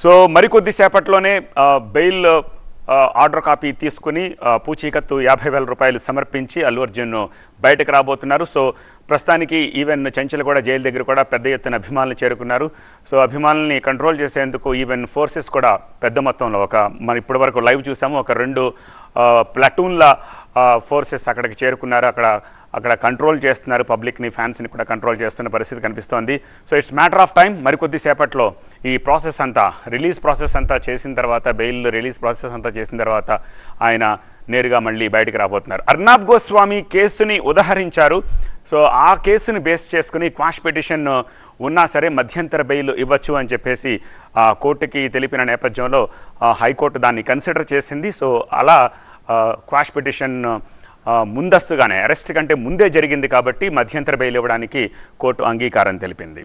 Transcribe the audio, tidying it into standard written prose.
So మరికొద్ది సేపట్లోనే bail order copy తీసుకుని పూచీకత్తు 50,000 రూపాయలు సమర్పించి అల్లు అర్జున్ బయటకు రాబోతున్నారు. సో ప్రస్తుతానికి ఈవెన్ చెంచల్ కూడా జైలు దగ్గర కూడా పెద్ద ఎత్తున అభిమానులు చేరుకున్నారు. సో అభిమానుల్ని కంట్రోల్ చేసేందుకు ఈవెన్ ఫోర్సెస్ కూడా పెద్ద మొత్తంలో మనం ఇప్పటి వరకు లైవ్ చూసాము, ఒక 2 ప్లాటూన్ల ఫోర్సెస్ అక్కడికి చేరుకున్నారు. అక్కడ కంట్రోల్ చేస్తున్నారు, పబ్లిక్ని ఫ్యాన్స్ని కూడా కంట్రోల్ చేస్తున్న పరిస్థితి కనిపిస్తోంది. So it's matter of time. మరికొద్ది సేపట్లో ఈ ప్రాసెస్ అంతా రిలీజ్ ప్రాసెస్ అంతా చేసిన తర్వాత, బెయిల్ రిలీజ్ ప్రాసెస్ అంతా చేసిన తర్వాత ఆయన నేరుగా మళ్ళీ బయటికి రాబోతున్నారు. అర్నాబ్ గోస్వామి కేసుని ఉదహరించారు. సో ఆ కేసుని బేస్ చేసుకుని క్వాష్ పిటిషన్ ఉన్నా సరే మధ్యంతర బెయిల్ ఇవ్వచ్చు అని చెప్పేసి కోర్టుకి తెలిపిన నేపథ్యంలో హైకోర్టు దాన్ని కన్సిడర్ చేసింది. సో అలా క్వాష్ పిటిషన్ ముందస్తుగానే, అరెస్ట్ కంటే ముందే జరిగింది కాబట్టి మధ్యంతర బెయిల్ ఇవ్వడానికి కోర్టు అంగీకారం తెలిపింది.